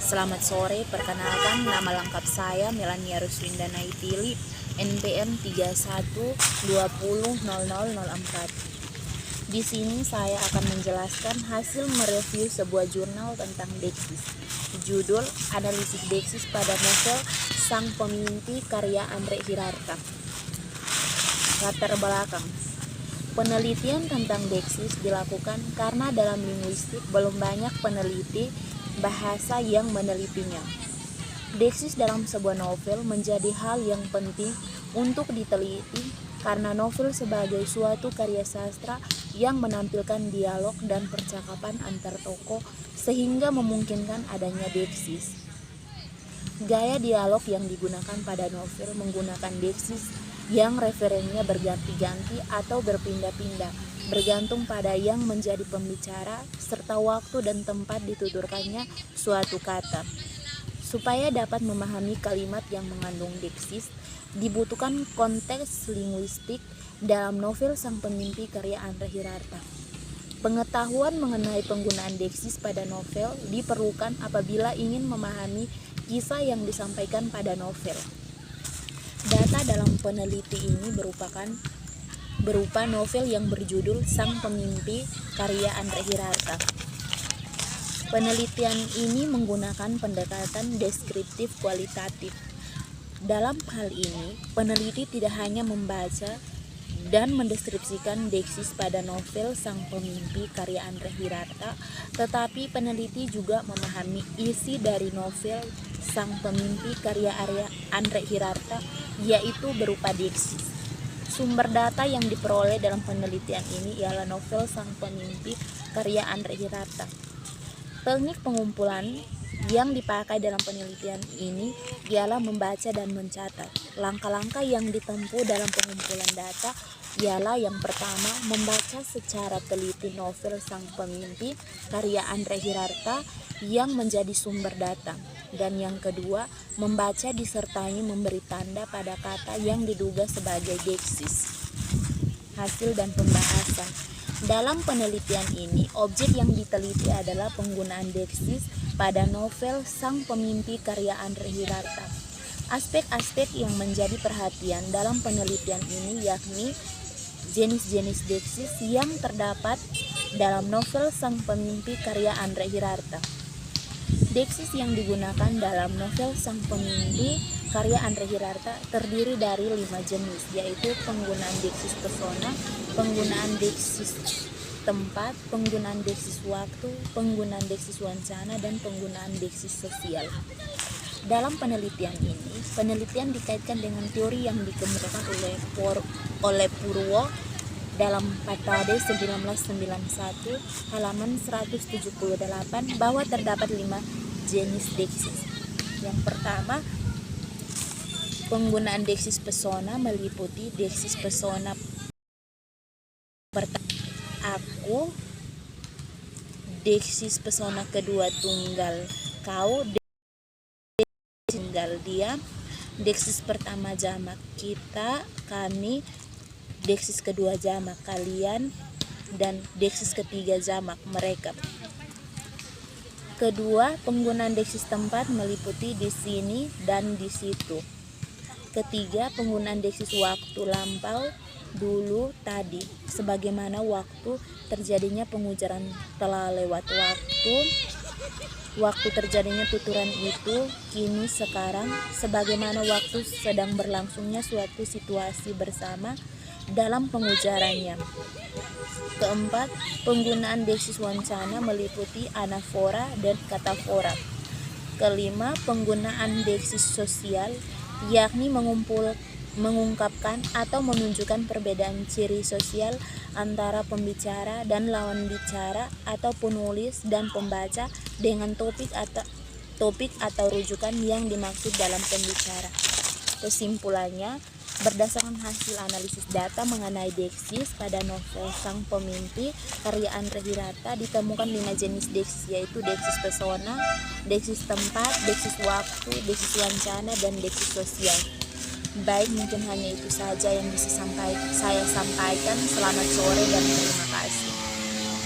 Selamat sore, perkenalkan nama lengkap saya Melania Ruswinda Naitili, NPM 31200004. Di sini saya akan menjelaskan hasil mereview sebuah jurnal tentang Deksis. Judul Analisis Deksis pada novel Sang Pemimpi karya Andre Hirarta. Latar belakang. Penelitian tentang Deksis dilakukan karena dalam linguistik belum banyak peneliti bahasa yang menelitinya. Deksis dalam sebuah novel menjadi hal yang penting untuk diteliti karena novel sebagai suatu karya sastra yang menampilkan dialog dan percakapan antar tokoh sehingga memungkinkan adanya deksis. Gaya dialog yang digunakan pada novel menggunakan deksis yang referensinya berganti-ganti atau berpindah-pindah, bergantung pada yang menjadi pembicara serta waktu dan tempat dituturkannya suatu kata. Supaya dapat memahami kalimat yang mengandung deksis, dibutuhkan konteks linguistik dalam novel Sang Pemimpi karya Andre Hirarta. Pengetahuan mengenai penggunaan deksis pada novel diperlukan apabila ingin memahami kisah yang disampaikan pada novel. Data dalam peneliti ini berupa novel yang berjudul Sang Pemimpi karya Andre Hirarta. Penelitian ini menggunakan pendekatan deskriptif kualitatif. Dalam hal ini, peneliti tidak hanya membaca dan mendeskripsikan deksis pada novel Sang Pemimpi karya Andre Hirarta, tetapi peneliti juga memahami isi dari novel Sang Pemimpi karya Andre Hirarta, yaitu berupa deksis. Sumber data yang diperoleh dalam penelitian ini ialah novel Sang Pemimpi karya Andre Hirarta. Teknik pengumpulan yang dipakai dalam penelitian ini ialah membaca dan mencatat. Langkah-langkah yang ditempuh dalam pengumpulan data ialah yang pertama, membaca secara teliti novel Sang Pemimpi karya Andre Hirarta yang menjadi sumber data. Dan yang kedua, membaca disertai memberi tanda pada kata yang diduga sebagai deksis. Hasil dan pembahasan. Dalam penelitian ini, objek yang diteliti adalah penggunaan deksis pada novel Sang Pemimpi karya Andre Hirarta. Aspek-aspek yang menjadi perhatian dalam penelitian ini yakni jenis-jenis deksis yang terdapat dalam novel Sang Pemimpi karya Andre Hirarta. Deksis yang digunakan dalam novel Sang Pemimpi karya Andre Hirarta terdiri dari 5 jenis, yaitu penggunaan deksis persona, penggunaan deksis tempat, penggunaan deksis waktu, penggunaan deksis wancana, dan penggunaan deksis sosial. Dalam penelitian ini, penelitian dikaitkan dengan teori yang dikemukakan oleh Purwo dalam Patade 1991 halaman 178 bahwa terdapat 5 jenis deksis. Yang pertama, penggunaan deksis persona meliputi deksis persona pertama aku, deksis persona kedua tunggal kau, deksis tunggal dia, deksis pertama jamak kita, kami, deksis kedua jamak kalian, dan deksis ketiga jamak mereka. Kedua, penggunaan deksis tempat meliputi di sini dan di situ. Ketiga, penggunaan deksis waktu lampau, dulu, tadi, sebagaimana waktu terjadinya pengujaran telah lewat waktu terjadinya tuturan itu, kini, sekarang, sebagaimana waktu sedang berlangsungnya suatu situasi bersama dalam pengujarannya. Keempat, penggunaan deksis wancana meliputi anafora dan katafora. Kelima, penggunaan deksis sosial, yakni mengungkapkan atau menunjukkan perbedaan ciri sosial antara pembicara dan lawan bicara atau penulis dan pembaca dengan topik atau rujukan yang dimaksud dalam pembicara. Kesimpulannya, berdasarkan hasil analisis data mengenai deksis pada novel Sang Pemimpi karya Andre Hirarta ditemukan 5 jenis deksis, yaitu deksis persona, deksis tempat, deksis waktu, deksis wancana, dan deksis sosial. Baik, mungkin hanya itu saja yang bisa saya sampaikan. Selamat sore dan terima kasih.